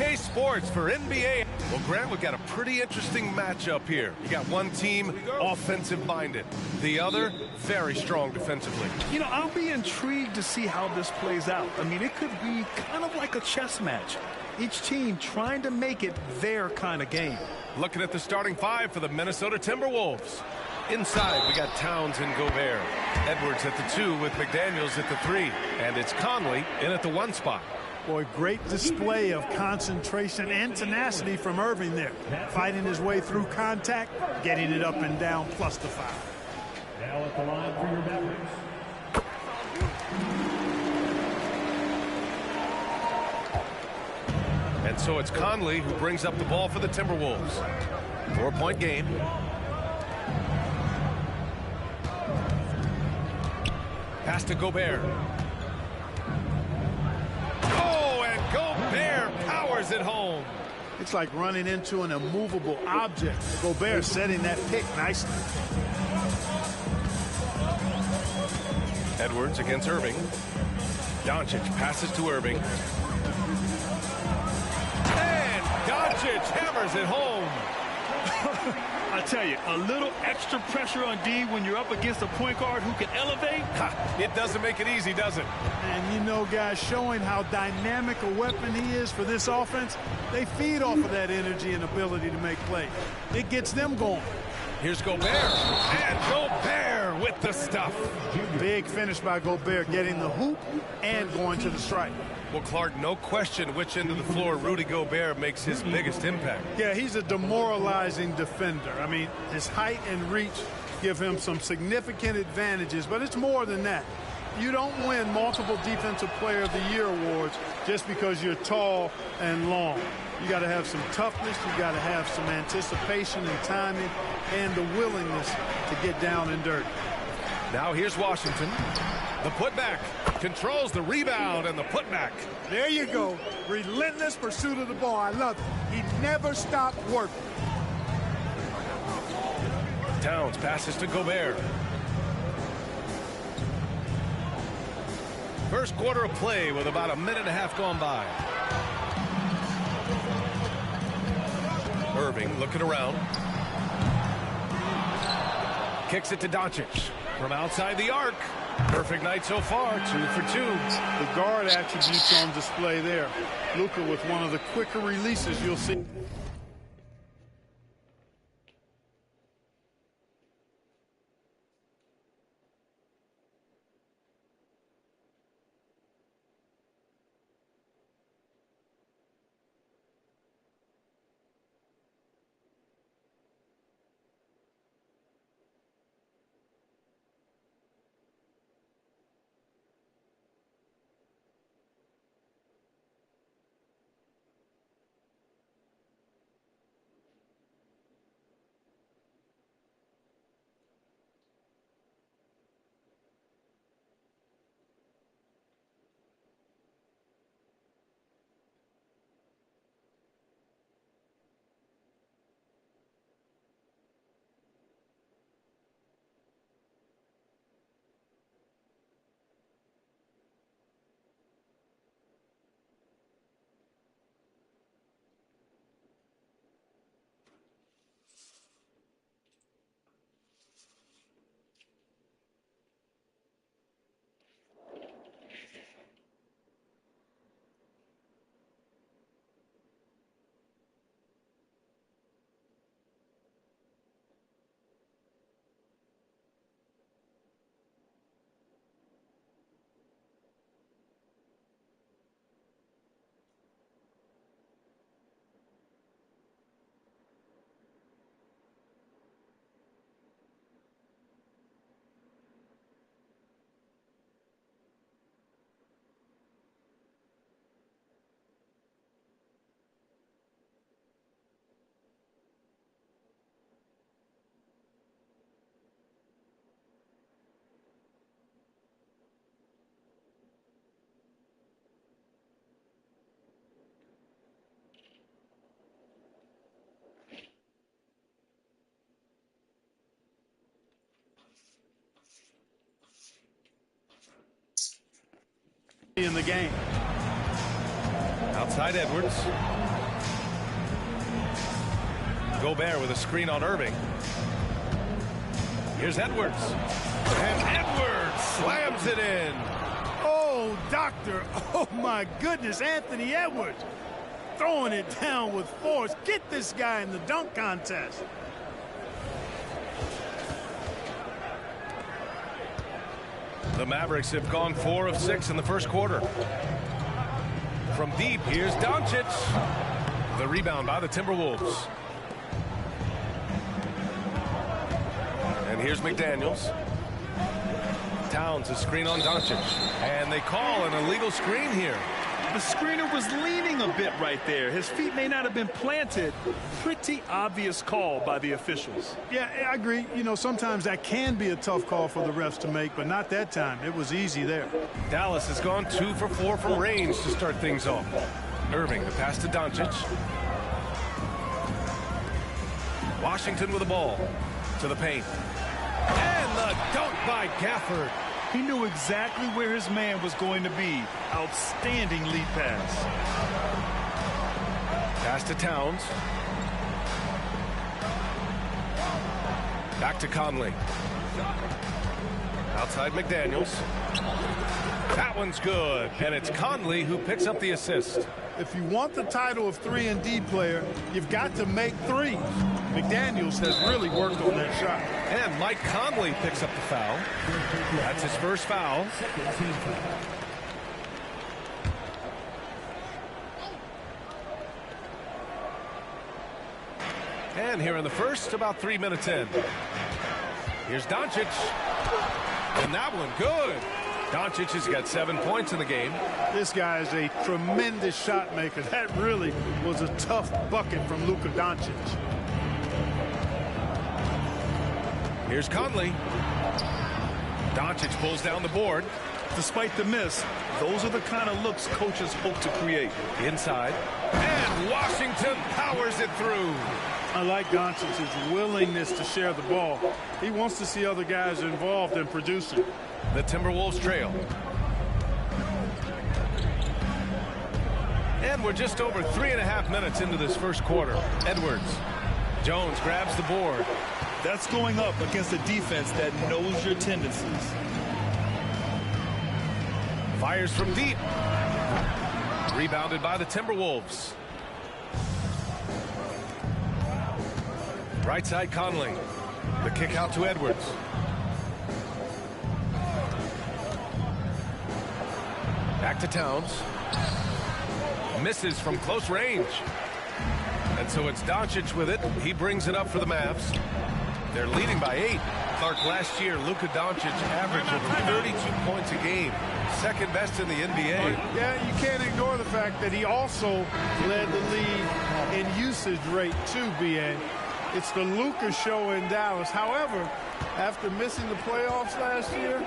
2K Sports for NBA. Well, Grant, we've got a pretty interesting matchup here. You got one team offensive-minded, the other very strong defensively. You know, I'll be intrigued to see how this plays out. I mean, it could be kind of like a chess match. Each team trying to make it their kind of game. Looking at the starting five for the Minnesota Timberwolves. Inside, we got Towns and Gobert. Edwards at the 2 with McDaniels at the 3. And it's Conley in at the 1 spot. Boy, great display of concentration and tenacity from Irving there. Fighting his way through contact, getting it up and down, plus the foul. Now at the line for your Mavericks. And so it's Conley who brings up the ball for the Timberwolves. 4-point game. Pass to Gobert. Oh, and Gobert powers it home. It's like running into an immovable object. Gobert setting that pick nicely. Edwards against Irving. Doncic passes to Irving. And Doncic hammers it home. I tell you, a little extra pressure on D when you're up against a point guard who can elevate. It doesn't make it easy, does it? And you know, guys, showing how dynamic a weapon he is for this offense, they feed off of that energy and ability to make plays. It gets them going. Here's Gobert. And Gobert with the stuff. Big finish by Gobert, getting the hoop and going to the strike. Well, Clark, no question which end of the floor Rudy Gobert makes his biggest impact. Yeah, he's a demoralizing defender. I mean, his height and reach give him some significant advantages, but it's more than that. You don't win multiple Defensive Player of the Year awards just because you're tall and long. You got to have some toughness, you got to have some anticipation and timing, and the willingness to get down and dirty. Now here's Washington. The putback controls the rebound and the putback. There you go. Relentless pursuit of the ball. I love it. He never stopped working. Towns passes to Gobert. First quarter of play with about a minute and a half gone by. Irving looking around. Kicks it to Doncic from outside the arc. Perfect night so far, 2 for 2. The guard attributes on display there. Luka with one of the quicker releases you'll see. In the game. Outside Edwards. Gobert with a screen on Irving. Here's Edwards. And Edwards slams it in. Oh, doctor. Oh, my goodness. Anthony Edwards throwing it down with force. Get this guy in the dunk contest. The Mavericks have gone 4 of 6 in the first quarter. From deep, here's Doncic. The rebound by the Timberwolves. And here's McDaniels. Towns a screen on Doncic. And they call an illegal screen here. The screener was leaning a bit right there. His feet may not have been planted. Pretty obvious call by the officials. Yeah, I agree. You know, sometimes that can be a tough call for the refs to make, but not that time. It was easy there. Dallas has gone 2 for 4 from range to start things off. Irving, the pass to Doncic. Washington with the ball to the paint. And the dunk by Gafford. He knew exactly where his man was going to be. Outstanding lead pass. Pass to Towns. Back to Conley. Outside McDaniels. That one's good. And it's Conley who picks up the assist. If you want the title of 3-and-D player, you've got to make threes. McDaniels has really worked on that shot. And Mike Conley picks up the foul. That's his first foul. And here in the first, about 3 minutes in. Here's Doncic. And that one good. Doncic has got 7 points in the game. This guy is a tremendous shot maker. That really was a tough bucket from Luka Doncic. Here's Conley. Doncic pulls down the board. Despite the miss, those are the kind of looks coaches hope to create. Inside. And Washington powers it through. I like Doncic's willingness to share the ball. He wants to see other guys involved in producing. The Timberwolves trail. And we're just over 3.5 minutes into this first quarter. Edwards. Jones grabs the board. That's going up against a defense that knows your tendencies. Fires from deep. Rebounded by the Timberwolves. Right side Conley. The kick out to Edwards. Back to Towns. Misses from close range. And so it's Doncic with it. He brings it up for the Mavs. They're leading by 8. Clark, last year, Luka Doncic averaged over 32 points a game. Second best in the NBA. Yeah, you can't ignore the fact that he also led the league in usage rate too, BA. It's the Luka show in Dallas. However, after missing the playoffs last year,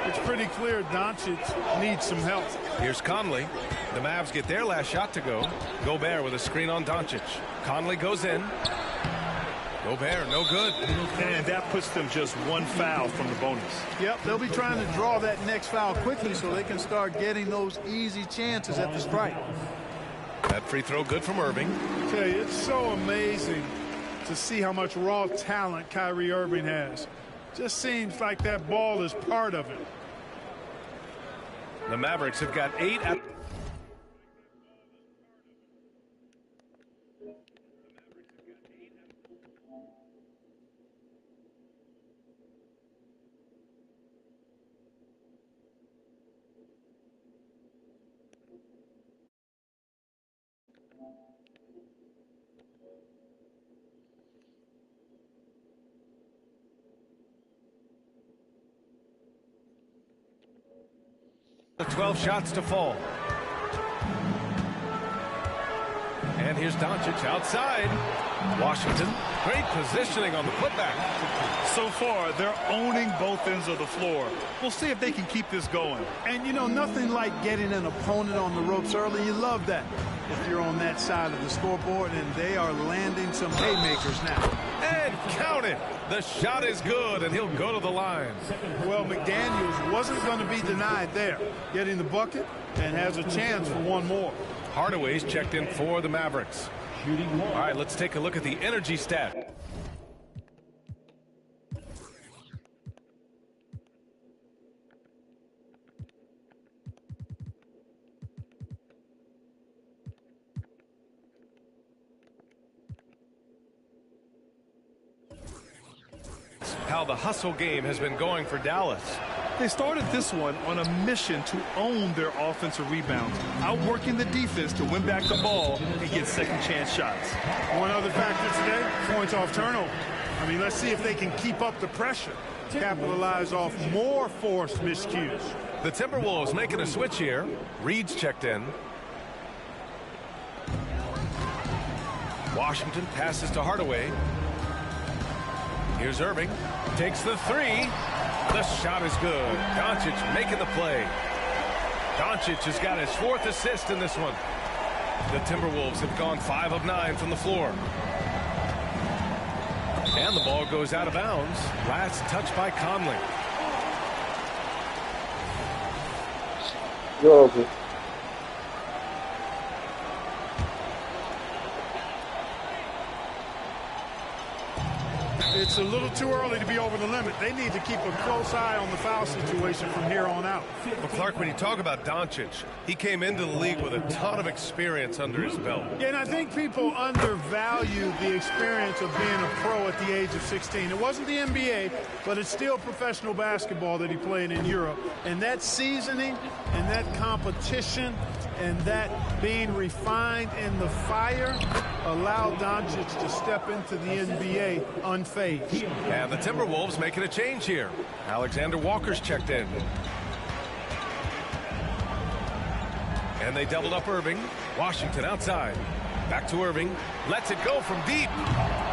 it's pretty clear Doncic needs some help. Here's Conley. The Mavs get their last shot to go. Gobert with a screen on Doncic. Conley goes in. Gobert, no good. And that puts them just 1 foul from the bonus. Yep, they'll be trying to draw that next foul quickly so they can start getting those easy chances at the strike. That free throw good from Irving. I tell you, it's so amazing to see how much raw talent Kyrie Irving has. Just seems like that ball is part of it. The Mavericks have got 8 at the 12 shots to fall. And here's Doncic outside. Washington, great positioning on the putback. So far, they're owning both ends of the floor. We'll see if they can keep this going. And, you know, nothing like getting an opponent on the ropes early. You love that if you're on that side of the scoreboard, and they are landing some haymakers now. And count it. The shot is good, and he'll go to the line. Well, McDaniels wasn't going to be denied there. Getting the bucket and has a chance for one more. Hardaway's checked in for the Mavericks. Shooting one. All right, let's take a look at the energy stat. How the hustle game has been going for Dallas. They started this one on a mission to own their offensive rebounds, outworking the defense to win back the ball and get second chance shots. One other factor today, points off turnover. I mean, let's see if they can keep up the pressure, capitalize off more forced miscues. The Timberwolves making a switch here. Reed's checked in. Washington passes to Hardaway. Here's Irving. Takes the three. The shot is good. Doncic making the play. Doncic has got his 4th assist in this one. The Timberwolves have gone 5 of 9 from the floor. And the ball goes out of bounds. Last touch by Conley. Okay. It's a little too early to be over the limit. They need to keep a close eye on the foul situation from here on out. Well, Clark, when you talk about Doncic, he came into the league with a ton of experience under his belt. Yeah, and I think people undervalue the experience of being a pro at the age of 16. It wasn't the NBA, but it's still professional basketball that he played in Europe. And that seasoning and that competition and that being refined in the fire allowed Doncic to step into the NBA unfazed. And the Timberwolves making a change here. Alexander Walker's checked in. And they doubled up Irving. Washington outside. Back to Irving. Lets it go from deep.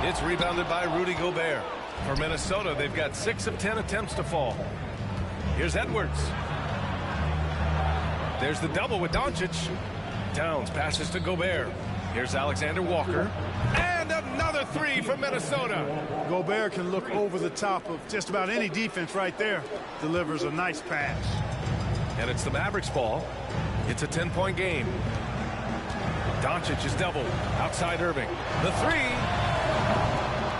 It's rebounded by Rudy Gobert. For Minnesota, they've got 6 of 10 attempts to fall. Here's Edwards. There's the double with Doncic. Towns passes to Gobert. Here's Alexander Walker. And another three from Minnesota. Gobert can look over the top of just about any defense right there. Delivers a nice pass. And it's the Mavericks ball. It's a 10-point game. Doncic is doubled. Outside Irving. The three.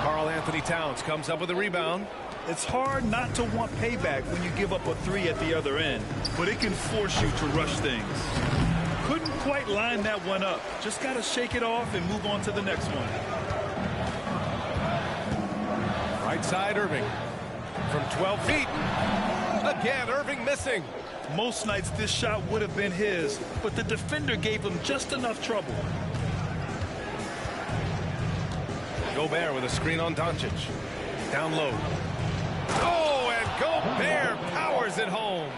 Karl-Anthony Towns comes up with a rebound. It's hard not to want payback when you give up a three at the other end, but it can force you to rush things. Couldn't quite line that one up. Just got to shake it off and move on to the next one. Right side Irving. From 12 feet. Again, Irving missing. Most nights this shot would have been his, but the defender gave him just enough trouble. Gobert with a screen on Doncic. Down low. Oh, and Gobert powers it home.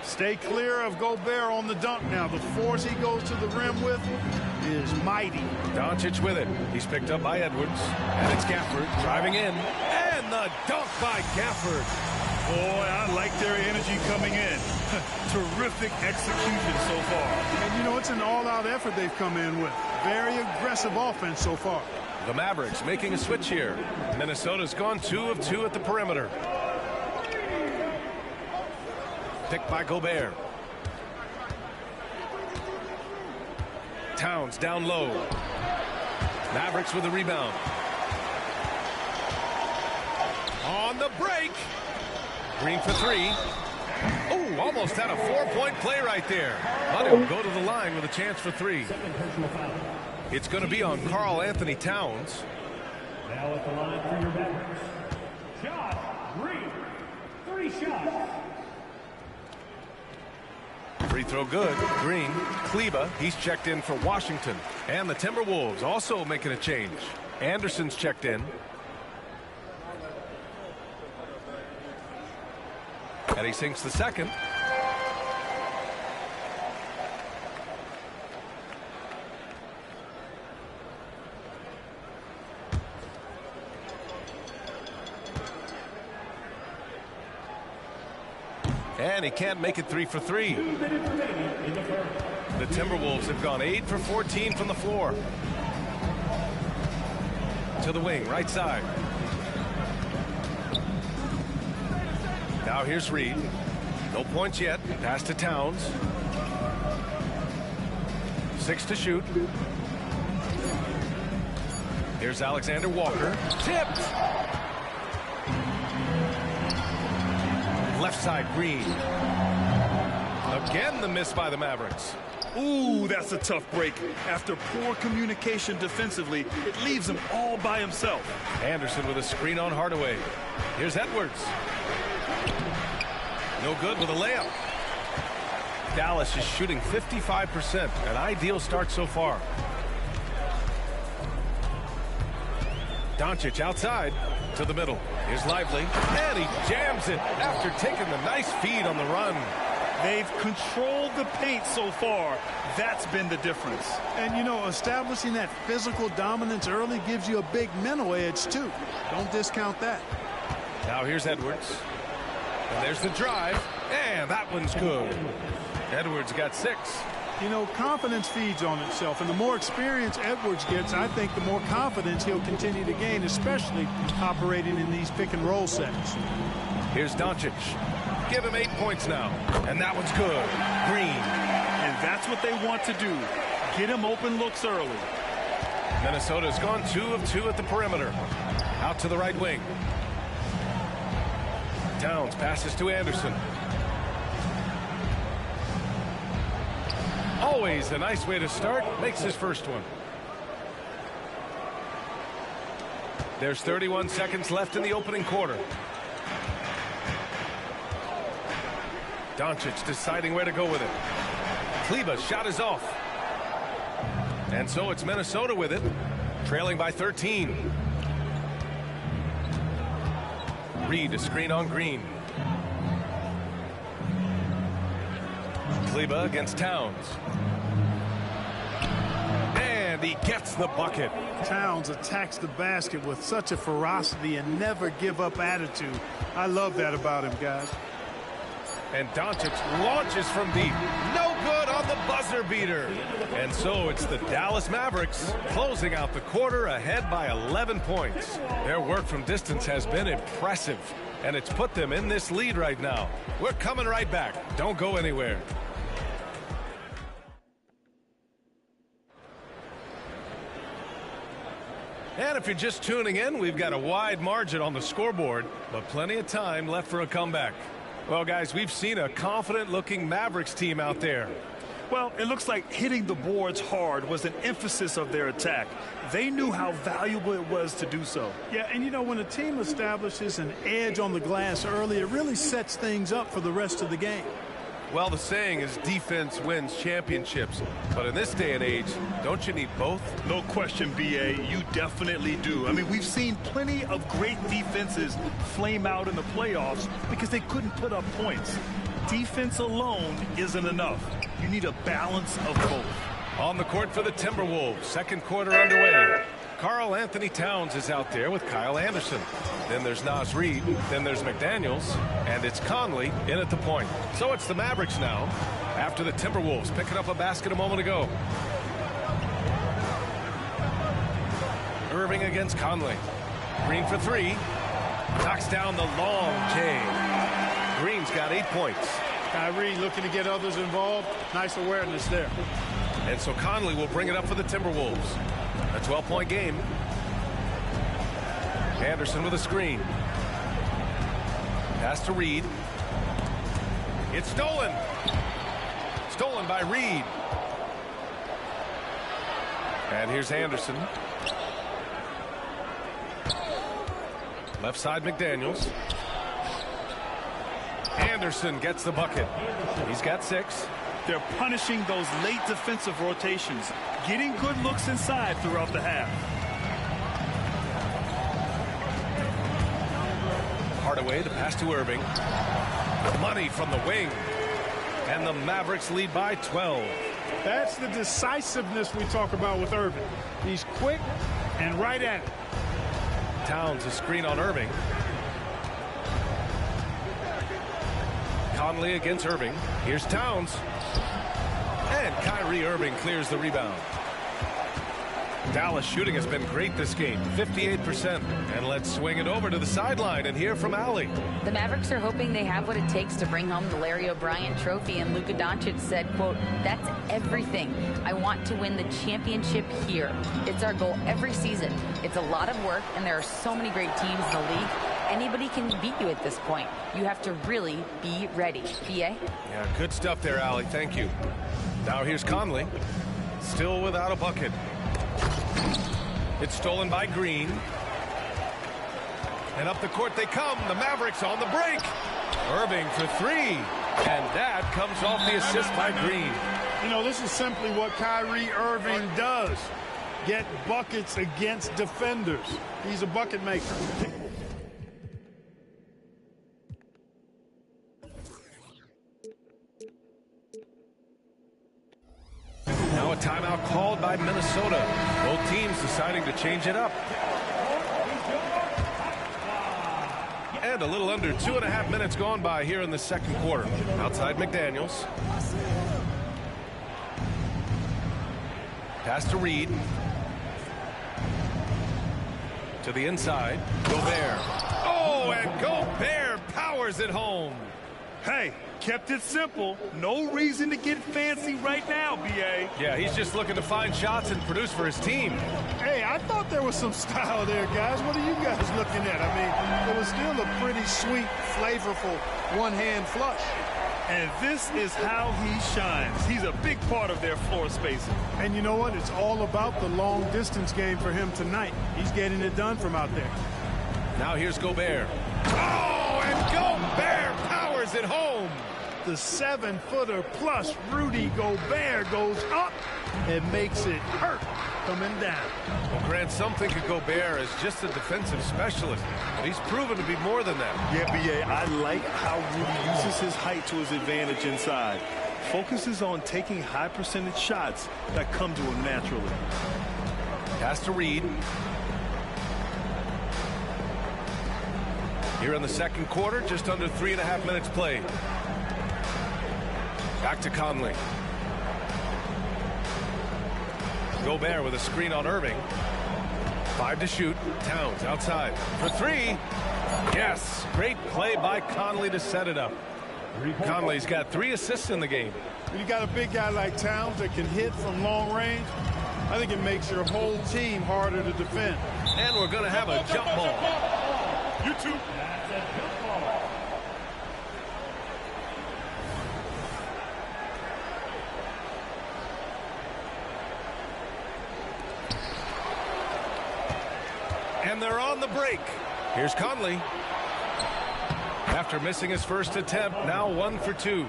Stay clear of Gobert on the dunk now. The force he goes to the rim with is mighty. Doncic with it. He's picked up by Edwards. And it's Gafford driving in. And the dunk by Gafford. Boy, I like their energy coming in. Terrific execution so far. And, you know, it's an all-out effort they've come in with. Very aggressive offense so far. The Mavericks making a switch here. Minnesota's gone 2 of 2 at the perimeter. Picked by Gobert. Towns down low. Mavericks with a rebound. On the break. Green for three. Oh, almost had a 4-point play right there. But he'll go to the line with a chance for three. It's going to be on Karl-Anthony Towns. Now at the line for your Mavericks. Shot, Green. 3 shots. Free throw good. Green. Kleba, he's checked in for Washington. And the Timberwolves also making a change. Anderson's checked in. And he sinks the second. And he can't make it 3 for 3. The Timberwolves have gone 8 for 14 from the floor. To the wing, right side. Now here's Reed. No points yet. Pass to Towns. 6 to shoot. Here's Alexander Walker. Tipped. Left side, Green. Again, the miss by the Mavericks. Ooh, that's a tough break. After poor communication defensively, it leaves him all by himself. Anderson with a screen on Hardaway. Here's Edwards. No good with a layup. Dallas is shooting 55%. An ideal start so far. Doncic outside to the middle. Here's Lively. And he jams it after taking the nice feed on the run. They've controlled the paint so far. That's been the difference. And, you know, establishing that physical dominance early gives you a big mental edge, too. Don't discount that. Now here's Edwards. And there's the drive. And that one's good. Edwards got 6. You know, confidence feeds on itself, and the more experience Edwards gets, I think the more confidence he'll continue to gain, especially operating in these pick-and-roll sets. Here's Doncic. Give him 8 points now. And that one's good. Green. And that's what they want to do. Get him open looks early. Minnesota's gone 2 of 2 at the perimeter. Out to the right wing. Towns passes to Anderson. Always a nice way to start. Makes his first one. There's 31 seconds left in the opening quarter. Doncic deciding where to go with it. Kleber's shot is off. And so it's Minnesota with it, trailing by 13. Reed a screen on Green. Kleber against Towns. And he gets the bucket. Towns attacks the basket with such a ferocity and never give up attitude. I love that about him, guys. And Doncic launches from deep. No good on the buzzer beater. And so it's the Dallas Mavericks closing out the quarter ahead by 11 points. Their work from distance has been impressive, and it's put them in this lead right now. We're coming right back. Don't go anywhere. And if you're just tuning in, we've got a wide margin on the scoreboard, but plenty of time left for a comeback. Well, guys, we've seen a confident-looking Mavericks team out there. Well, it looks like hitting the boards hard was an emphasis of their attack. They knew how valuable it was to do so. Yeah, and you know, when a team establishes an edge on the glass early, it really sets things up for the rest of the game. Well, the saying is defense wins championships. But in this day and age, don't you need both? No question, B.A. You definitely do. I mean, we've seen plenty of great defenses flame out in the playoffs because they couldn't put up points. Defense alone isn't enough. You need a balance of both. On the court for the Timberwolves, second quarter underway. Karl Anthony Towns is out there with Kyle Anderson. Then there's Naz Reid. Then there's McDaniels. And it's Conley in at the point. So it's the Mavericks now after the Timberwolves picking up a basket a moment ago. Irving against Conley. Green for 3. Knocks down the long J. Green's got 8 points. Kyrie looking to get others involved. Nice awareness there. And so Conley will bring it up for the Timberwolves. A 12-point game. Anderson with a screen. Pass to Reed. It's stolen. Stolen by Reed. And here's Anderson. Left side McDaniels. Anderson gets the bucket. He's got 6. They're punishing those late defensive rotations, getting good looks inside throughout the half. Hardaway, the pass to Irving. Money from the wing. And the Mavericks lead by 12. That's the decisiveness we talk about with Irving. He's quick and right at it. Towns a screen on Irving. Conley against Irving. Here's Towns. And Kyrie Irving clears the rebound. Dallas shooting has been great this game, 58%. And let's swing it over to the sideline and hear from Allie. The Mavericks are hoping they have what it takes to bring home the Larry O'Brien trophy, and Luka Doncic said, quote, "That's everything. I want to win the championship here. It's our goal every season. It's a lot of work, and there are so many great teams in the league. Anybody can beat you at this point. You have to really be ready." BA? Yeah, good stuff there, Allie. Thank you. Now here's Conley. Still without a bucket. It's stolen by Green. And up the court they come. The Mavericks on the break. Irving for three. And that comes off the assist by Green. You know, this is simply what Kyrie Irving does. Get buckets against defenders. He's a bucket maker. Now a timeout called by Minnesota. Both teams deciding to change it up. And a little under 2.5 minutes gone by here in the second quarter. Outside McDaniels. Pass to Reed. To the inside. Gobert. Oh, and Gobert powers it home. Hey, kept it simple. No reason to get fancy right now, B.A. Yeah, he's just looking to find shots and produce for his team. Hey, I thought there was some style there, guys. What are you guys looking at? I mean, it was still a pretty sweet, flavorful one-hand flush. And this is how he shines. He's a big part of their floor spacing. And you know what? It's all about the long-distance game for him tonight. He's getting it done from out there. Now here's Gobert. Oh, and Gobert powers it home. The 7-footer plus Rudy Gobert goes up and makes it hurt coming down. Well, Grant, some think of Gobert as just a defensive specialist, but he's proven to be more than that. Yeah, B.A., I like how Rudy uses his height to his advantage inside. Focuses on taking high percentage shots that come to him naturally. Pass to Reed. Here in the second quarter, just under 3.5 minutes played. Back to Conley. Gobert with a screen on Irving. 5 to shoot. Towns outside for 3. Yes, great play by Conley to set it up. Conley's got 3 assists in the game. When you got a big guy like Towns that can hit from long range, I think it makes your whole team harder to defend. And we're going to have a jump ball. You two. That's a jump ball. And they're on the break. Here's Conley. After missing his first attempt, now 1 for 2.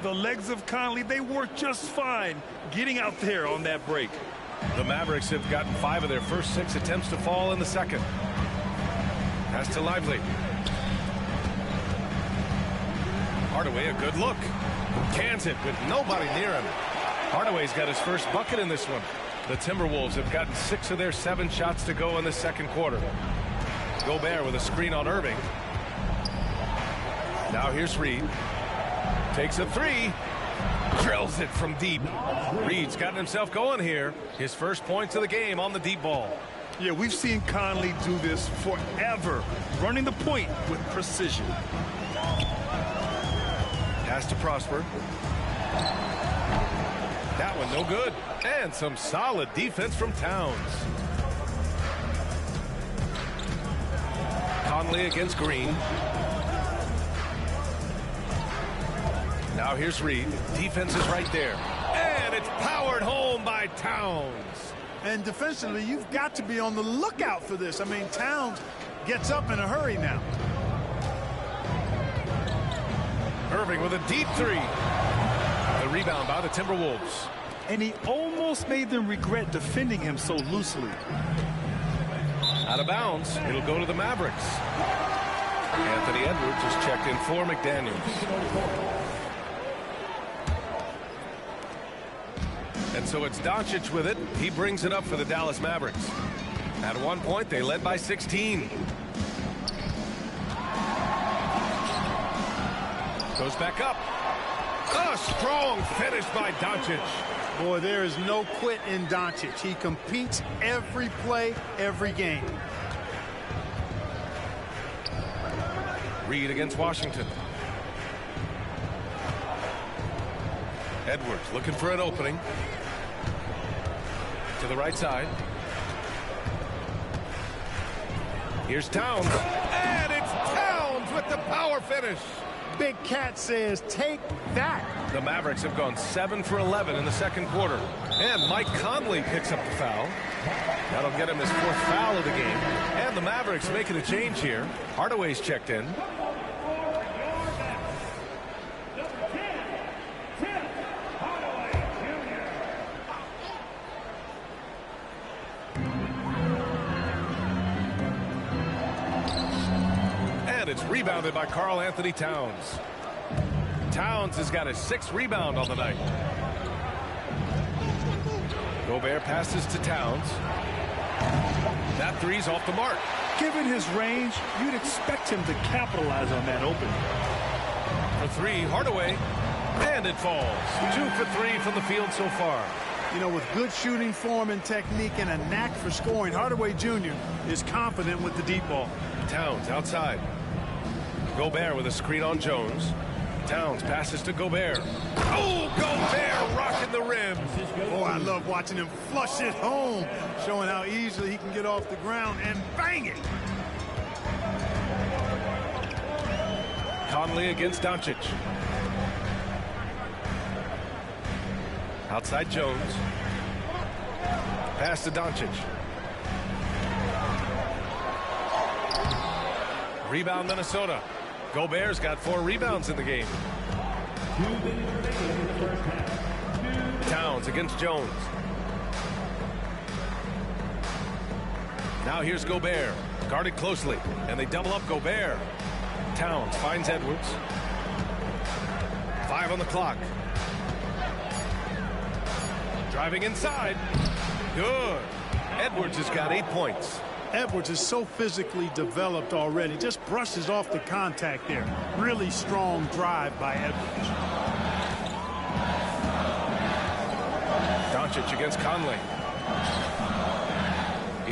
The legs of Conley, they work just fine getting out there on that break. The Mavericks have gotten 5 of their first 6 attempts to fall in the second. Pass to Lively. Hardaway, a good look. Cans it with nobody near him. Hardaway's got his first bucket in this one. The Timberwolves have gotten 6 of their 7 shots to go in the second quarter. Gobert with a screen on Irving. Now here's Reed. Takes a 3. Drills it from deep. Reed's gotten himself going here. His first points of the game on the deep ball. Yeah, we've seen Conley do this forever, running the point with precision. Pass to Prosper. That one no good. And some solid defense from Towns. Conley against Green. Now here's Reed. Defense is right there. And it's powered home by Towns. And defensively, you've got to be on the lookout for this. I mean, Towns gets up in a hurry now. Irving with a deep 3. The rebound by the Timberwolves. And he almost made them regret defending him so loosely. Out of bounds. It'll go to the Mavericks. Anthony Edwards is checked in for McDaniels. And so it's Doncic with it. He brings it up for the Dallas Mavericks. At one point, they led by 16. Goes back up. A strong finish by Doncic. Boy, there is no quit in Doncic. He competes every play, every game. Reed against Washington. Edwards looking for an opening. To the right side. Here's Towns. And it's Towns with the power finish. Big Cat says, take that. The Mavericks have gone 7 for 11 in the second quarter. And Mike Conley picks up the foul. That'll get him his 4th foul of the game. And the Mavericks making a change here. Hardaway's checked in. It's rebounded by Karl Anthony Towns. Towns has got his 6th rebound on the night. Gobert passes to Towns. That three's off the mark. Given his range, you'd expect him to capitalize on that opening. For 3, Hardaway. And it falls. 2 for 3 from the field so far. You know, with good shooting form and technique and a knack for scoring, Hardaway Jr. is confident with the deep ball. Towns outside. Gobert with a screen on Jones. Towns passes to Gobert. Oh, Gobert rocking the rim. Oh, I love watching him flush it home, showing how easily he can get off the ground and bang it. Conley against Doncic. Outside Jones. Pass to Doncic. Rebound Minnesota. Gobert's got 4 rebounds in the game. Towns against Jones. Now here's Gobert. Guarded closely. And they double up Gobert. Towns finds Edwards. 5 on the clock. Driving inside. Good. Edwards has got 8 points. Edwards is so physically developed already. Just brushes off the contact there. Really strong drive by Edwards. Doncic against Conley.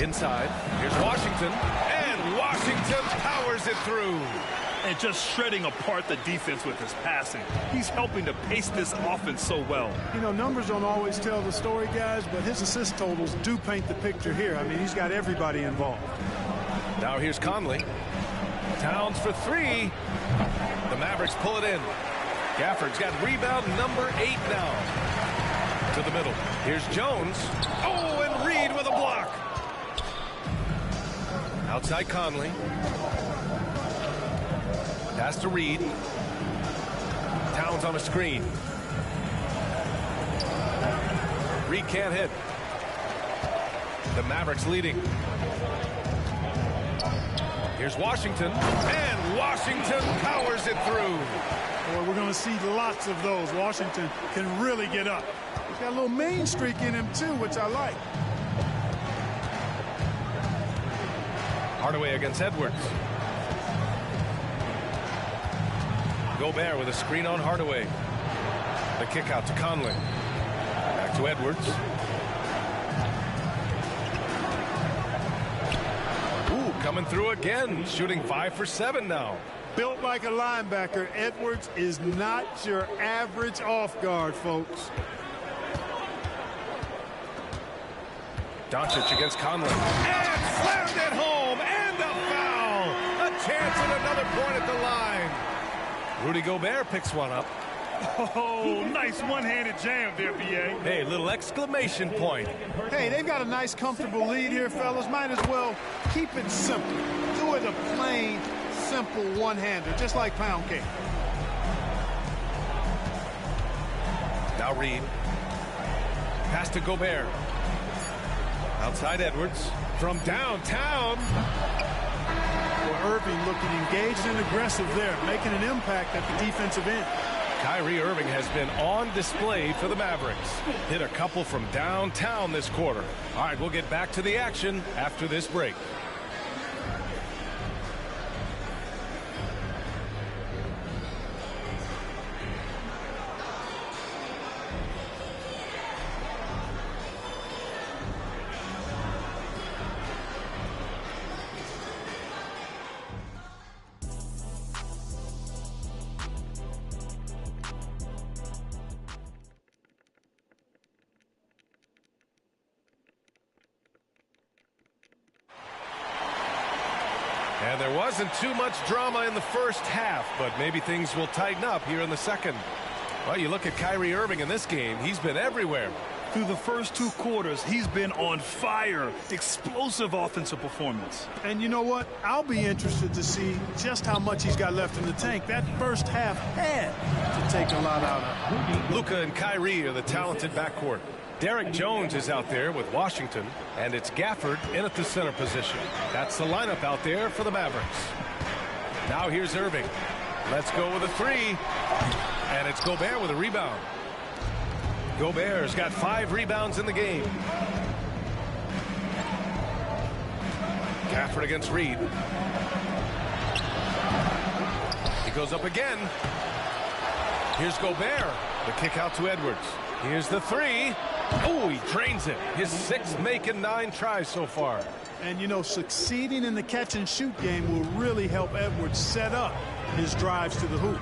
Inside. Here's Washington. And Washington powers it through. And just shredding apart the defense with his passing. He's helping to pace this offense so well. You know, numbers don't always tell the story, guys, but his assist totals do paint the picture here. I mean, he's got everybody involved. Now here's Conley. Towns for 3. The Mavericks pull it in. Gafford's got rebound number 8 now. To the middle. Here's Jones. Oh, and Reed with a block. Outside Conley. Pass to Reed. Towns on a screen. Reed can't hit. The Mavericks leading. Here's Washington. And Washington powers it through. Boy, we're going to see lots of those. Washington can really get up. He's got a little main streak in him, too, which I like. Hardaway against Edwards. Gobert with a screen on Hardaway. The kick out to Conley. Back to Edwards. Ooh, coming through again. Shooting 5 for 7 now. Built like a linebacker, Edwards is not your average off guard, folks. Doncic against Conley. And slammed it home. And a foul. A chance at another point at the line. Rudy Gobert picks one up. Oh, nice one-handed jam there, B.A. Hey, little exclamation point. Hey, they've got a nice, comfortable lead here, fellas. Might as well keep it simple. Do it a plain, simple one-hander, just like pound cake. Now Reed. Pass to Gobert. Outside Edwards. From downtown. Well, Irving looking engaged and aggressive there, making an impact at the defensive end. Kyrie Irving has been on display for the Mavericks. Hit a couple from downtown this quarter. All right, we'll get back to the action after this break. And there wasn't too much drama in the first half, but maybe things will tighten up here in the second. Well, you look at Kyrie Irving in this game, he's been everywhere. Through the first 2 quarters, he's been on fire. Explosive offensive performance. And you know what? I'll be interested to see just how much he's got left in the tank. That first half had to take a lot out of him. Luka and Kyrie are the talented backcourt. Derek Jones is out there with Washington, and it's Gafford in at the center position. That's the lineup out there for the Mavericks. Now here's Irving. Let's go with a 3. And it's Gobert with a rebound. Gobert's got 5 rebounds in the game. Gafford against Reed. He goes up again. Here's Gobert. The kick out to Edwards. Here's the 3. Oh, he drains it. His 6th make in 9 tries so far. And, you know, succeeding in the catch-and-shoot game will really help Edwards set up his drives to the hoop.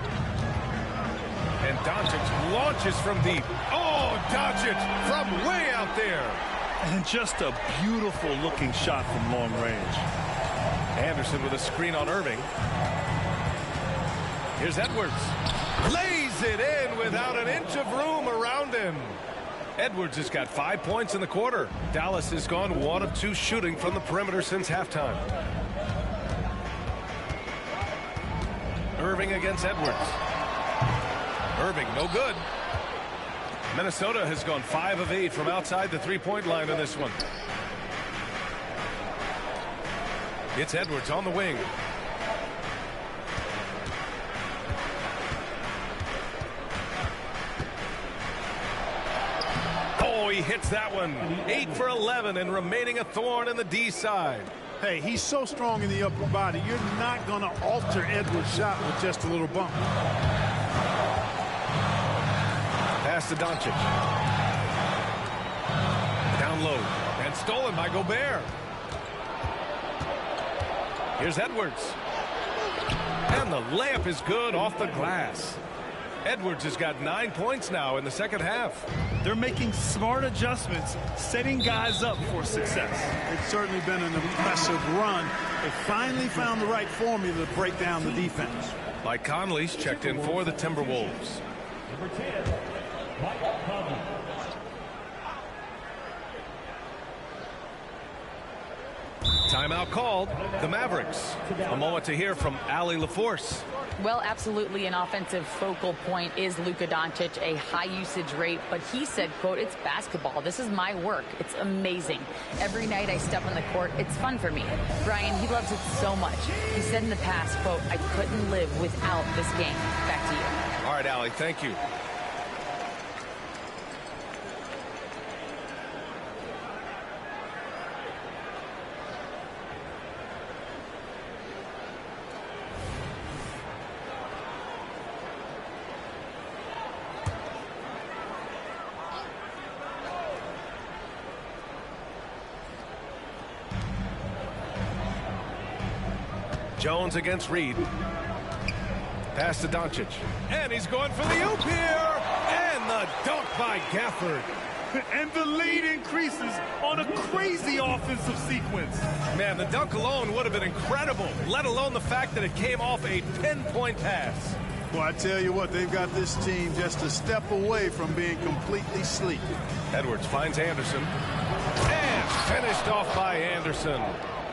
And Doncic launches from deep. Oh, Doncic from way out there. And just a beautiful-looking shot from long range. Anderson with a screen on Irving. Here's Edwards. Lays it in without an inch of room around him. Edwards has got 5 points in the quarter. Dallas has gone 1 of 2 shooting from the perimeter since halftime. Irving against Edwards. Irving, no good. Minnesota has gone 5 of 8 from outside the 3-point line in this one. It's Edwards on the wing. Oh, he hits that one. 8 for 11 and remaining a thorn in the D side. Hey, he's so strong in the upper body. You're not going to alter Edwards' shot with just a little bump. Pass to Doncic. Down low. And stolen by Gobert. Here's Edwards. And the layup is good off the glass. Edwards has got 9 points now in the second half. They're making smart adjustments, setting guys up for success. It's certainly been an impressive run. They finally found the right formula to break down the defense. Mike Conley's checked in for the Timberwolves. Number 10, Mike Conley. Timeout called. The Mavericks. A moment to hear from Allie LaForce. Well, absolutely an offensive focal point is Luka Doncic, a high usage rate, but he said, quote, it's basketball. This is my work. It's amazing. Every night I step on the court, it's fun for me. Brian, he loves it so much. He said in the past, quote, I couldn't live without this game. Back to you. All right, Allie, thank you. Jones against Reed. Pass to Doncic. And he's going for the oop here. And the dunk by Gafford. And the lead increases on a crazy offensive sequence. Man, the dunk alone would have been incredible, let alone the fact that it came off a 10-point pass. Well, I tell you what, they've got this team just a step away from being completely sleek. Edwards finds Anderson. And finished off by Anderson.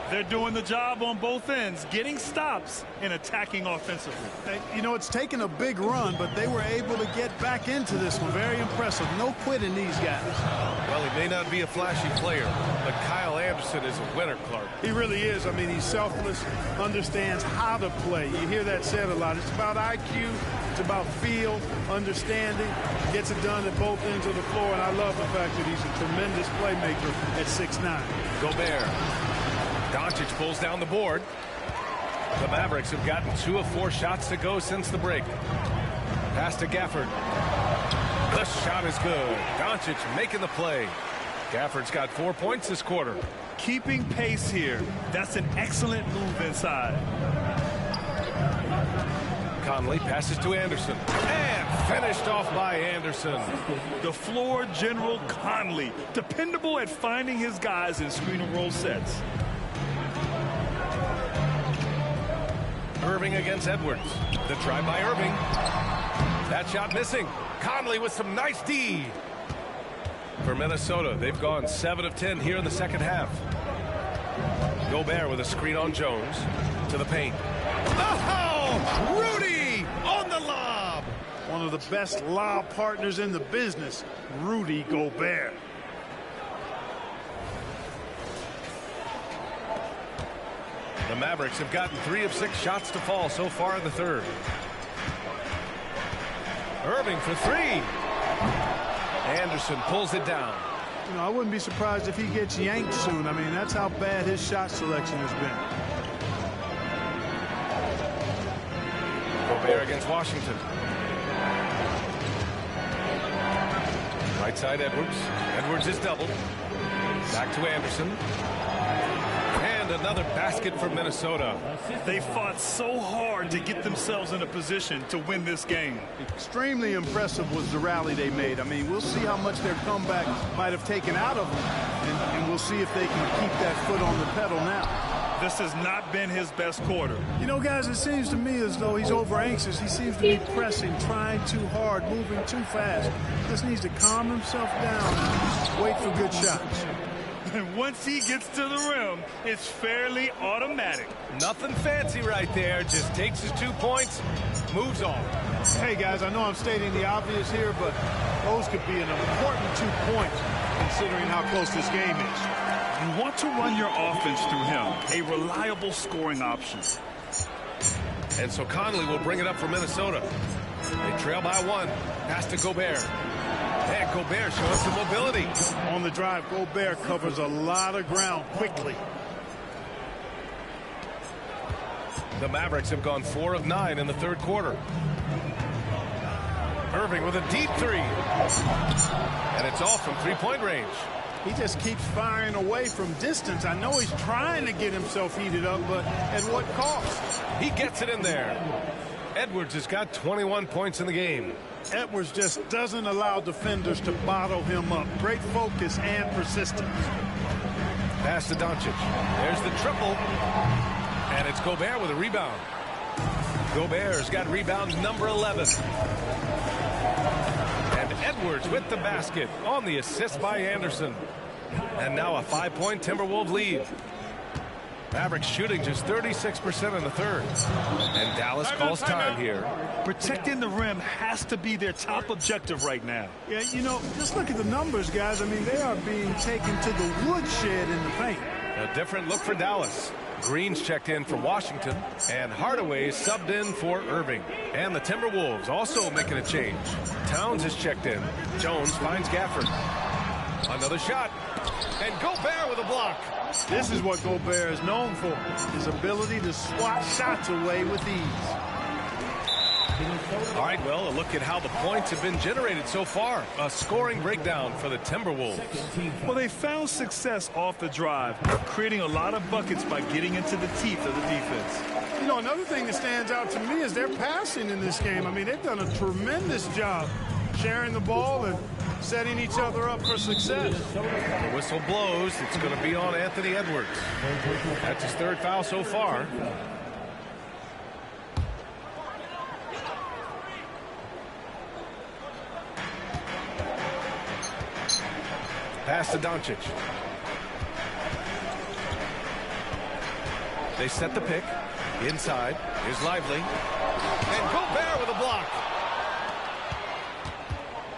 They're doing the job on both ends, getting stops and attacking offensively. You know, it's taken a big run, but they were able to get back into this one. Very impressive. No quitting these guys. Well, he may not be a flashy player, but Kyle Anderson is a winner, Clark. He really is. I mean, he's selfless, understands how to play. You hear that said a lot. It's about IQ. It's about feel, understanding. Gets it done at both ends of the floor, and I love the fact that he's a tremendous playmaker at 6'9". Gobert. Doncic pulls down the board. The Mavericks have gotten 2 of 4 shots to go since the break. Pass to Gafford. The shot is good. Doncic making the play. Gafford's got 4 points this quarter. Keeping pace here. That's an excellent move inside. Conley passes to Anderson. And finished off by Anderson. The floor general Conley. Dependable at finding his guys in screen and roll sets. Irving against Edwards. The try by Irving. That shot missing. Conley with some nice D. For Minnesota, they've gone 7 of 10 here in the second half. Gobert with a screen on Jones. To the paint. Oh! Rudy on the lob! One of the best lob partners in the business, Rudy Gobert. The Mavericks have gotten 3 of 6 shots to fall so far in the third. Irving for 3. Anderson pulls it down. You know, I wouldn't be surprised if he gets yanked soon. I mean, that's how bad his shot selection has been. Gobert against Washington. Right side Edwards. Edwards is doubled. Back to Anderson. And another basket for Minnesota. They fought so hard to get themselves in a position to win this game. Extremely impressive was the rally they made. I mean, we'll see how much their comeback might have taken out of them, and we'll see if they can keep that foot on the pedal now. This has not been his best quarter. You know, guys, it seems to me as though he's over anxious. He seems to be pressing, trying too hard, moving too fast. Just needs to calm himself down and wait for good shots. And once he gets to the rim, it's fairly automatic. Nothing fancy right there. Just takes his 2 points, moves on. Hey, guys, I know I'm stating the obvious here, but those could be an important 2 points considering how close this game is. You want to run your offense through him, a reliable scoring option. And so Conley will bring it up for Minnesota. They trail by 1. Pass to Gobert. And Gobert showing some mobility. On the drive, Gobert covers a lot of ground quickly. The Mavericks have gone 4 of 9 in the third quarter. Irving with a deep 3. And it's off from 3-point range. He just keeps firing away from distance. I know he's trying to get himself heated up, but at what cost? He gets it in there. Edwards has got 21 points in the game. Edwards just doesn't allow defenders to bottle him up. Great focus and persistence. Pass to Doncic. There's the triple. And it's Gobert with a rebound. Gobert's got rebound number 11. And Edwards with the basket on the assist by Anderson. And now a 5-point Timberwolves lead. Mavericks shooting just 36% in the third. And Dallas calls time here. Protecting the rim has to be their top objective right now. Yeah, you know, just look at the numbers, guys. I mean, they are being taken to the woodshed in the paint. A different look for Dallas. Green's checked in for Washington, and Hardaway subbed in for Irving. And the Timberwolves also making a change. Towns is checked in. Jones finds Gafford. Another shot. And Gobert with a block. This is what Gobert is known for, his ability to swat shots away with ease. All right, well, a look at how the points have been generated so far. A scoring breakdown for the Timberwolves. Well, they found success off the drive, creating a lot of buckets by getting into the teeth of the defense. You know, another thing that stands out to me is their passing in this game. I mean, they've done a tremendous job sharing the ball and setting each other up for success. The whistle blows. It's going to be on Anthony Edwards. That's his third foul so far. Pass to Doncic. They set the pick. Inside. Here's Lively. And Gobert with a block.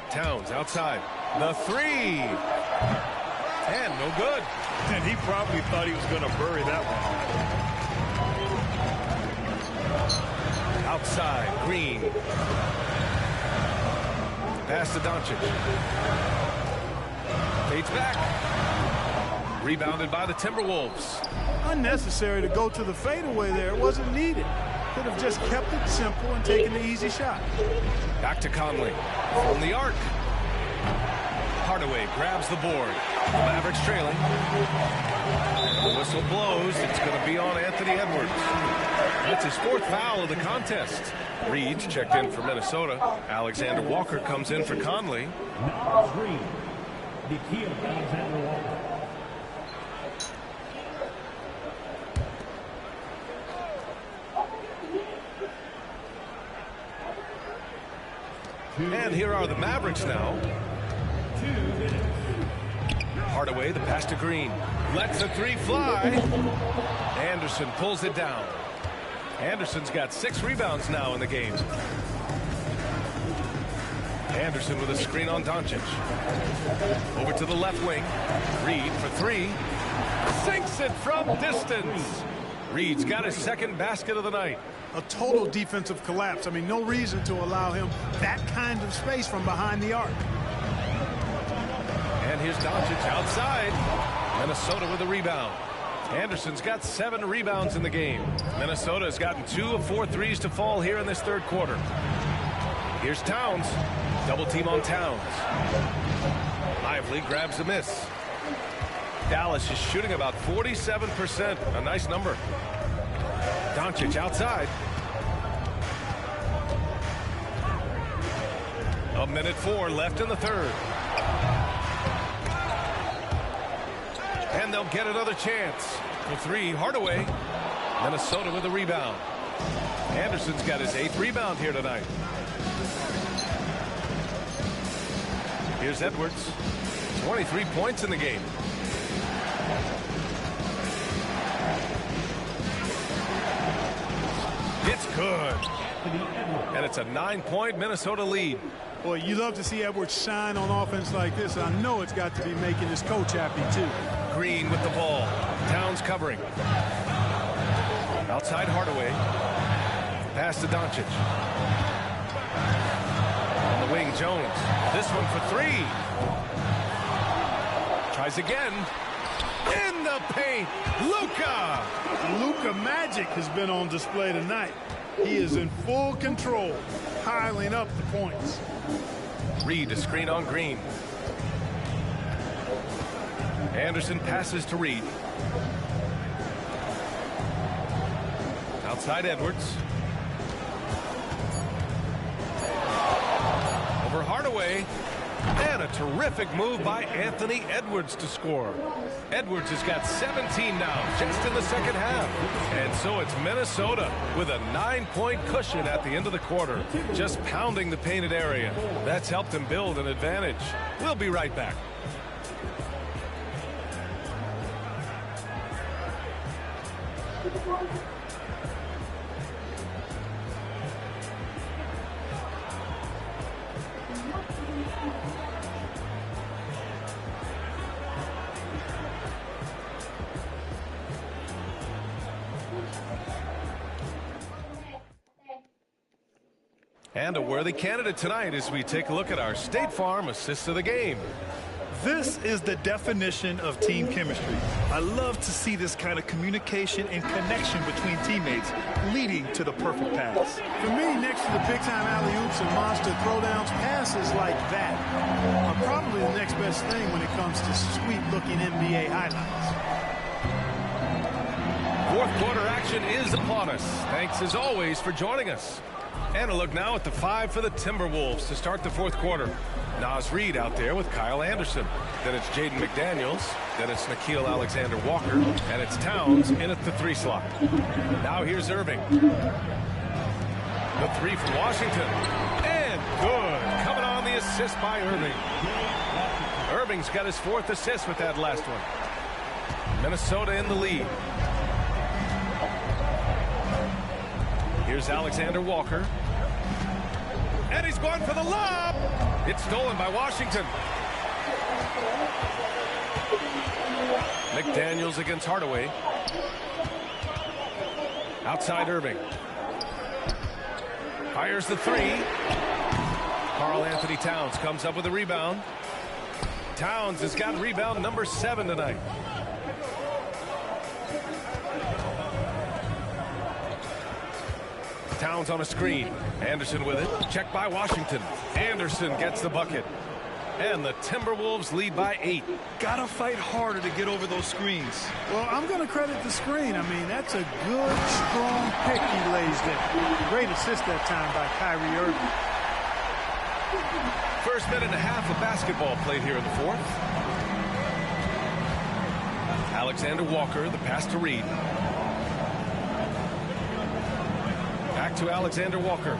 Towns outside. The 3. And no good. And he probably thought he was going to bury that one. Outside. Green. Pass to Doncic. Fades back. Rebounded by the Timberwolves. Unnecessary to go to the fadeaway there. It wasn't needed. Could have just kept it simple and taken the easy shot. Back to Conley. From the arc. Hardaway grabs the board. The Mavericks trailing. The whistle blows. It's going to be on Anthony Edwards. That's his fourth foul of the contest. Reed's checked in for Minnesota. Alexander Walker comes in for Conley. Number 3, Nikhil Alexander Walker. And here are the Mavericks now. Hardaway, the pass to Green. Lets the three fly. Anderson pulls it down. Anderson's got 6 rebounds now in the game. Anderson with a screen on Doncic. Over to the left wing. Reed for 3. Sinks it from distance. Reed's got his 2nd basket of the night. A total defensive collapse. I mean, no reason to allow him that kind of space from behind the arc. And here's Doncic outside. Minnesota with a rebound. Anderson's got 7 rebounds in the game. Minnesota has gotten 2 of 4 threes to fall here in this 3rd quarter. Here's Towns. Double team on Towns. Lively grabs the miss. Dallas is shooting about 47%. A nice number. Doncic outside. A minute 4 left in the 3rd. And they'll get another chance. For 3, Hardaway. Minnesota with a rebound. Anderson's got his 8th rebound here tonight. Here's Edwards. 23 points in the game. It's good. And it's a 9-point Minnesota lead. Boy, you love to see Edwards shine on offense like this. I know it's got to be making his coach happy, too. Green with the ball. Towns covering. Outside Hardaway. Pass to Doncic. On the wing, Jones. This one for 3. Tries again. In the paint. Luka magic has been on display tonight. He is in full control, piling up the points. Reed to screen on Green. Anderson passes to Reed. Outside Edwards. Over Hardaway. And a terrific move by Anthony Edwards to score. Edwards has got 17 now, just in the 2nd half. And so it's Minnesota with a 9-point cushion at the end of the quarter, just pounding the painted area. That's helped them build an advantage. We'll be right back. And a worthy candidate tonight as we take a look at our State Farm assist of the game. This is the definition of team chemistry. I love to see this kind of communication and connection between teammates leading to the perfect pass. For me, next to the big-time alley-oops and monster throwdowns, passes like that are probably the next best thing when it comes to sweet-looking NBA highlights. 4th quarter action is upon us. Thanks, as always, for joining us. And a look now at the 5 for the Timberwolves to start the 4th quarter. Naz Reid out there with Kyle Anderson. Then it's Jaden McDaniels. Then it's Nickeil Alexander-Walker. And it's Towns in at the 3 slot. Now here's Irving. The 3 from Washington. And good. Coming on the assist by Irving. Irving's got his 4th assist with that last one. Minnesota in the lead. Here's Alexander Walker. And he's going for the lob. It's stolen by Washington. McDaniels against Hardaway. Outside Irving. Fires the 3. Karl Anthony Towns comes up with a rebound. Towns has got rebound number 7 tonight. Towns on a screen. Anderson with it. Checked by Washington. Anderson gets the bucket. And the Timberwolves lead by 8. Gotta fight harder to get over those screens. Well, I'm going to credit the screen. I mean, that's a good, strong pick he lays there. Great assist that time by Kyrie Irving. First minute and a half of basketball played here in the 4th. Alexander Walker, the pass to Reed. Back to Alexander Walker.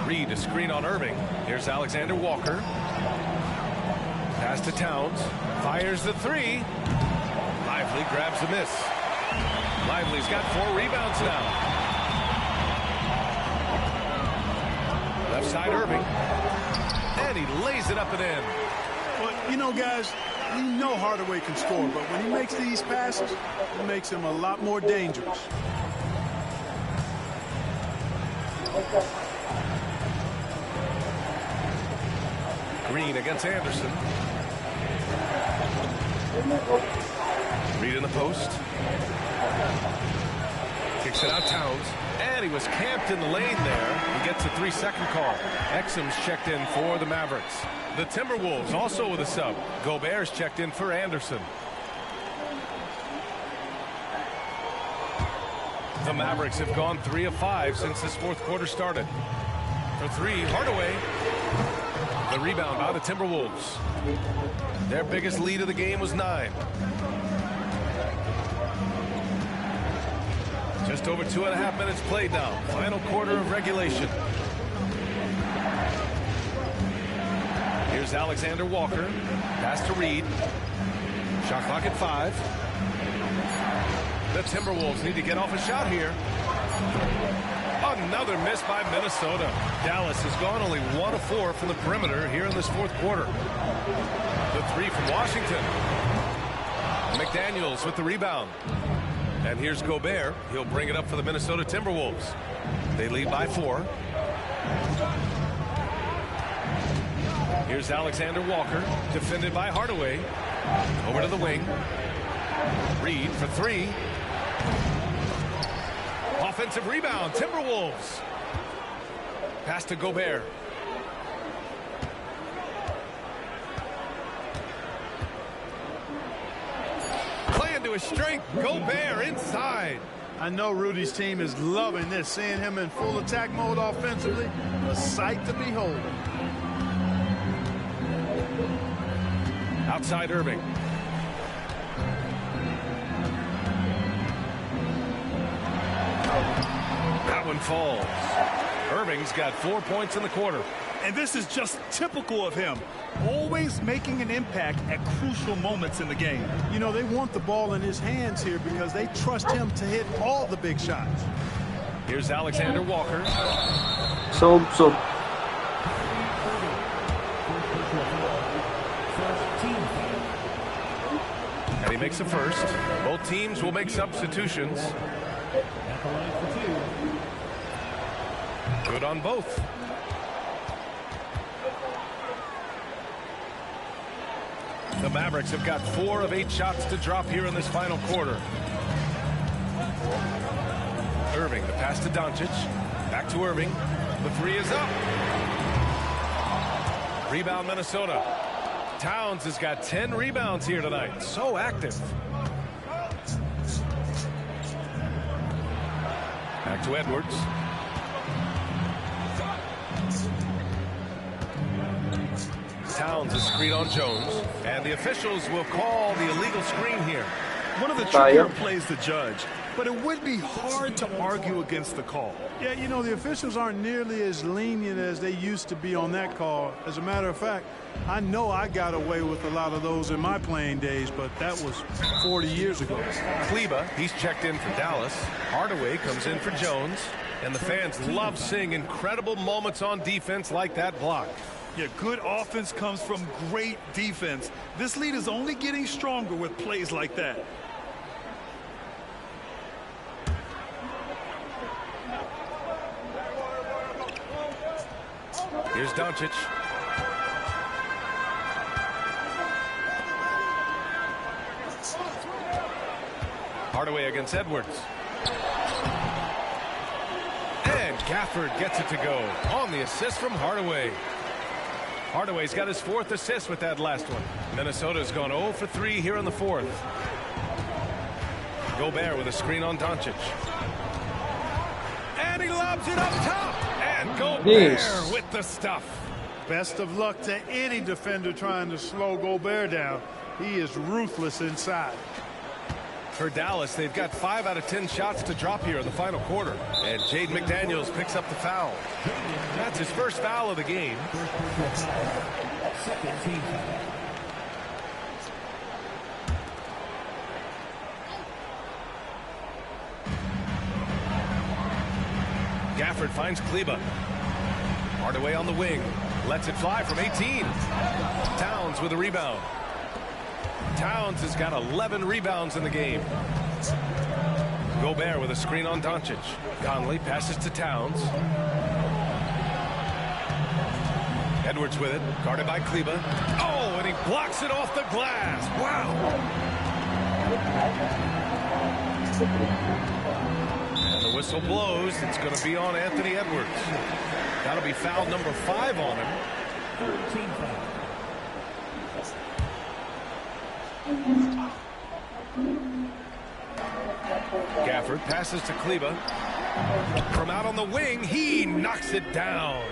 Reed, a screen on Irving. Here's Alexander Walker. Pass to Towns. Fires the three. Lively grabs the miss. Lively's got 4 rebounds now. Left side Irving. And he lays it up and in. Well, you know, guys, you know Hardaway can score, but when he makes these passes, it makes him a lot more dangerous. Green against Anderson. Reed in the post. Kicks it out Towns. And he was camped in the lane there. He gets a 3-second call. Exum's checked in for the Mavericks. The Timberwolves also with a sub. Gobert's checked in for Anderson. The Mavericks have gone 3 of 5 since this fourth quarter started. For 3, Hardaway. The rebound by the Timberwolves. Their biggest lead of the game was 9. Just over 2.5 minutes played now. Final quarter of regulation. Here's Alexander Walker. Pass to Reed. Shot clock at 5. The Timberwolves need to get off a shot here. Another miss by Minnesota. Dallas has gone only 1 of 4 from the perimeter here in this fourth quarter. The 3 from Washington. McDaniels with the rebound. And here's Gobert. He'll bring it up for the Minnesota Timberwolves. They lead by 4. Here's Alexander Walker, defended by Hardaway. Over to the wing. Reed for 3. Offensive rebound, Timberwolves. Pass to Gobert. Playing to his strength, Gobert inside. I know Rudy's team is loving this, seeing him in full attack mode offensively. A sight to behold. Outside Irving. That one falls. Irving's got 4 points in the quarter. And this is just typical of him. Always making an impact at crucial moments in the game. You know, they want the ball in his hands here because they trust him to hit all the big shots. Here's Alexander Walker. So. And he makes a first. Both teams will make substitutions. Good on both. The Mavericks have got 4 of 8 shots to drop here in this final quarter. Irving, the pass to Doncic. Back to Irving. The 3 is up. Rebound Minnesota. Towns has got 10 rebounds here tonight. So active. Back to Edwards. Towns a screen on Jones. And the officials will call the illegal screen here. One of the trickier plays to judge, but it would be hard to argue against the call. Yeah, you know, the officials aren't nearly as lenient as they used to be on that call. As a matter of fact, I know I got away with a lot of those in my playing days, but that was 40 years ago. Kleba, he's checked in for Dallas. Hardaway comes in for Jones. And the fans love seeing incredible moments on defense like that block. Yeah, good offense comes from great defense. This lead is only getting stronger with plays like that. Here's Doncic. Hardaway against Edwards. And Gafford gets it to go on the assist from Hardaway. Hardaway's got his 4th assist with that last one. Minnesota's gone 0 for 3 here in the 4th. Gobert with a screen on Doncic. And he lobs it up top. And Gobert with the stuff. Best of luck to any defender trying to slow Gobert down. He is ruthless inside. For Dallas, they've got 5 out of 10 shots to drop here in the final quarter. And Jaden McDaniels picks up the foul. That's his first foul of the game. Second team foul. Gafford finds Kleba. Hardaway on the wing. Lets it fly from 18. Towns with a rebound. Towns has got 11 rebounds in the game. Gobert with a screen on Doncic. Conley passes to Towns. Edwards with it. Guarded by Kleba. Oh, and he blocks it off the glass. Wow. And the whistle blows. It's going to be on Anthony Edwards. That'll be foul number 5 on him. Team foul. Gafford passes to Kleba. From out on the wing, he knocks it down.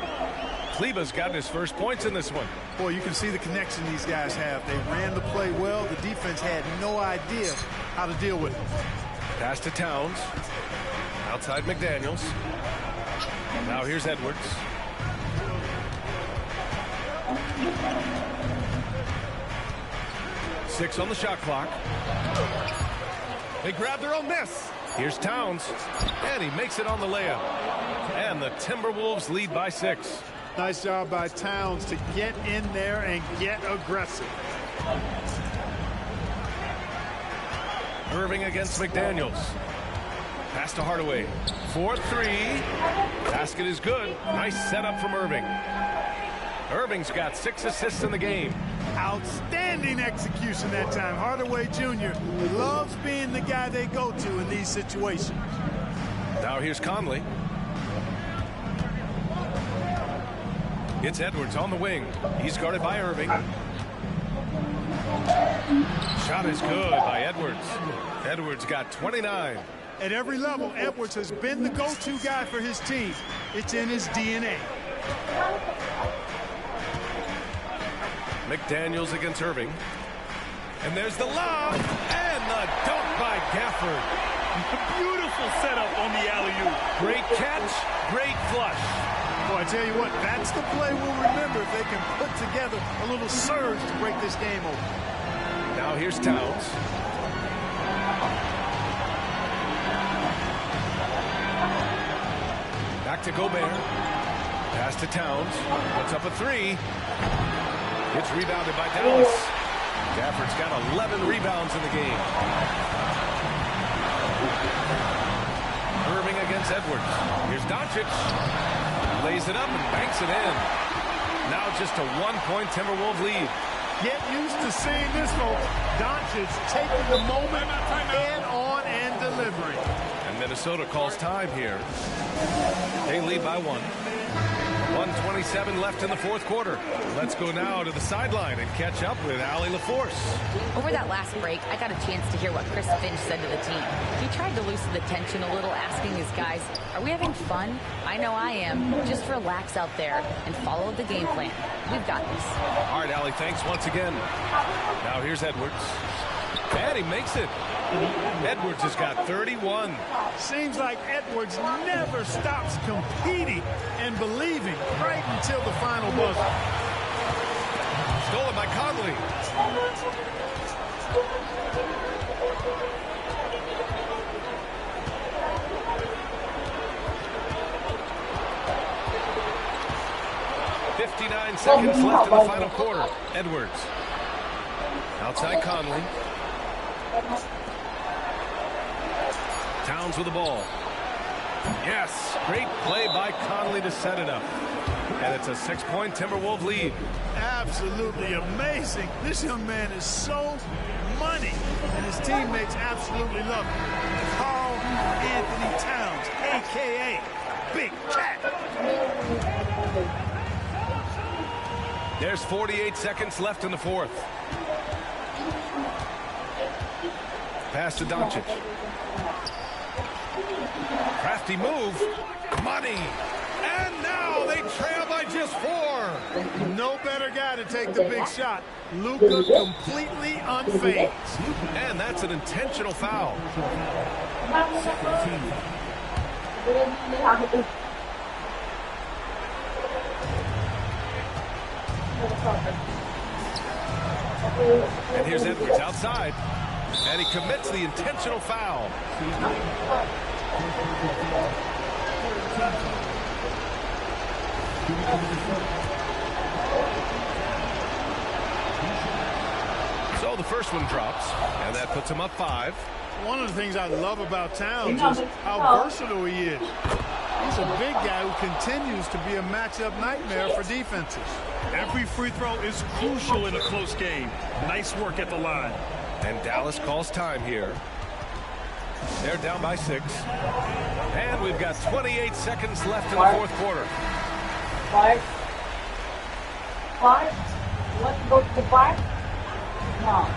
Kleba's got his first points in this one. Boy, you can see the connection these guys have. They ran the play well. The defense had no idea how to deal with it. Pass to Towns. Outside McDaniels. Now here's Edwards. Six on the shot clock. They grab their own miss. Here's Towns. And he makes it on the layup. And the Timberwolves lead by 6. Nice job by Towns to get in there and get aggressive. Irving against McDaniels. Pass to Hardaway. 4-3. Basket is good. Nice setup from Irving. Irving's got 6 assists in the game. Outstanding execution that time. Hardaway Jr. loves being the guy they go to in these situations. Now here's Conley. It's Edwards on the wing. He's guarded by Irving. Shot is good by Edwards. Edwards got 29. At every level, Edwards has been the go-to guy for his team. It's in his DNA. McDaniels against Irving. And there's the lob. And the dunk by Gafford. Beautiful setup on the alley-oop. Great catch, great flush. Boy, I tell you what, that's the play we'll remember if they can put together a little surge to break this game open. Now here's Towns. Back to Gobert. Pass to Towns. Puts up a 3. It's rebounded by Dallas. Gafford's got 11 rebounds in the game. Irving against Edwards. Here's Doncic. Lays it up and banks it in. Now just a 1-point Timberwolves lead. Get used to seeing this, folks. Doncic taking the moment head on and delivering. And Minnesota calls time here. They lead by 1. 1:27 left in the fourth quarter. Let's go now to the sideline and catch up with Allie LaForce. Over that last break, I got a chance to hear what Chris Finch said to the team. He tried to loosen the tension a little, asking his guys, are we having fun? I know I am. Just relax out there and follow the game plan. We've got this. All right, Allie, thanks once again. Now here's Edwards. And he makes it. Edwards has got 31. Seems like Edwards never stops competing and believing right until the final buzzer. Stolen by Conley. .59 seconds left in the final quarter. Edwards. Outside Conley. Towns with the ball. Yes, great play by Conley to set it up. And it's a 6-point Timberwolves lead. Absolutely amazing. This young man is so money, and his teammates absolutely love him. Carl Anthony Towns, a.k.a. Big Cat. There's 48 seconds left in the fourth. Pass to Doncic. Crafty move. Money. And now they trail by just 4. No better guy to take the big shot. Luka completely unfazed. And that's an intentional foul. And here's Edwards outside. And he commits the intentional foul. So the first one drops, and that puts him up 5. One of the things I love about Towns is how versatile he is. He's a big guy who continues to be a matchup nightmare for defenses. Every free throw is crucial in a close game. Nice work at the line. And Dallas calls time here. They're down by 6. And we've got 28 seconds left in the fourth quarter. 5. Let's go to 5. No.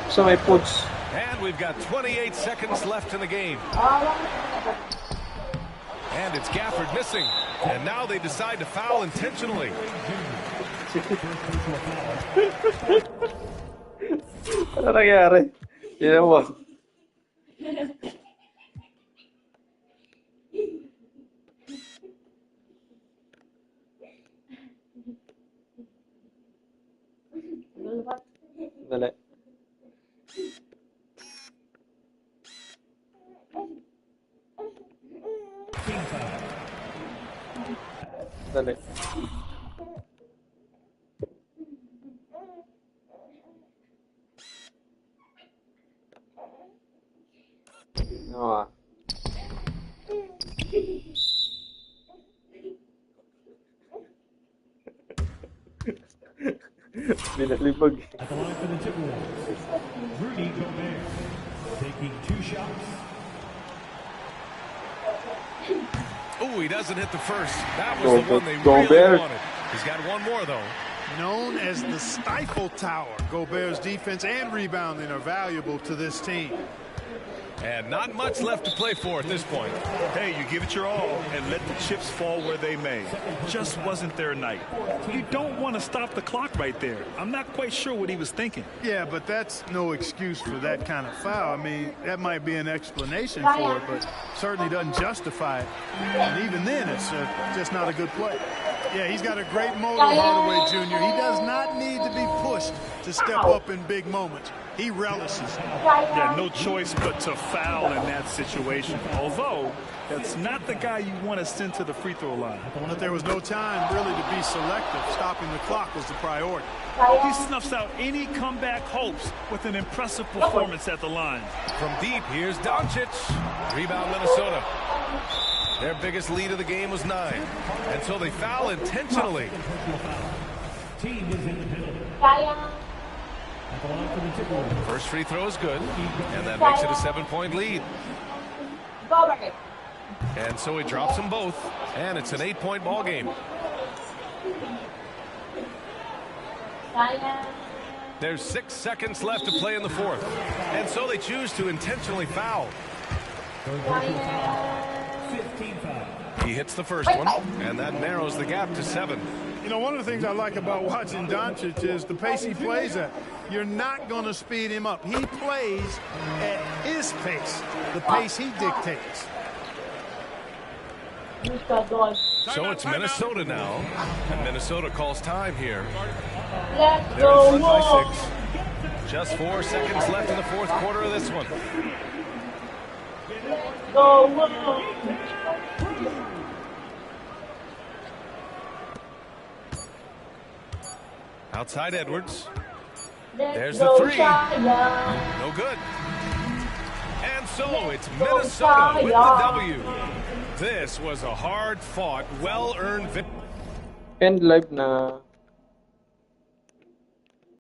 So I puts. And we've got 28 seconds left in the game. And it's Gafford missing. And now they decide to foul intentionally. Ano nangyari? Yan mo. Dali. Dali. No. Binalibag. At the line for the Timberwolves, Rudy Gobert taking 2 shots. Oh, he doesn't hit the first. That was the one they really wanted. He's got one more, though. Known as the Stifle Tower, Gobert's defense and rebounding are valuable to this team. And not much left to play for at this point. Hey, you give it your all and let the chips fall where they may. Just wasn't their night. You don't want to stop the clock right there. I'm not quite sure what he was thinking. Yeah, but that's no excuse for that kind of foul. I mean, that might be an explanation for it, but certainly doesn't justify it. And even then, it's just not a good play. Yeah, he's got a great motor, Hardaway Jr. He does not need to be pushed to step up in big moments. He relishes. Yeah, no choice but to foul in that situation. Although, that's not the guy you want to send to the free throw line. But there was no time really to be selective. Stopping the clock was the priority. He snuffs out any comeback hopes with an impressive performance at the line. From deep, here's Doncic. Rebound Minnesota. Their biggest lead of the game was 9. And so they foul intentionally. Team is in the penalty. At the line for the Timberwolves. First free throw is good. And that makes it a 7-point lead. And so he drops them both. And it's an 8-point ball game. There's 6 seconds left to play in the fourth. And so they choose to intentionally foul. He hits the first one, and that narrows the gap to 7. You know, one of the things I like about watching Doncic is the pace he plays at. You're not going to speed him up. He plays at his pace, the pace he dictates. So it's Minnesota now, and Minnesota calls time here. Let's They're in front by go. 6. Just 4 seconds left in the fourth quarter of this one. Go. Outside Edwards. There's the 3. No good. And so it's Minnesota with the W. This was a hard-fought, well-earned victory. End live na.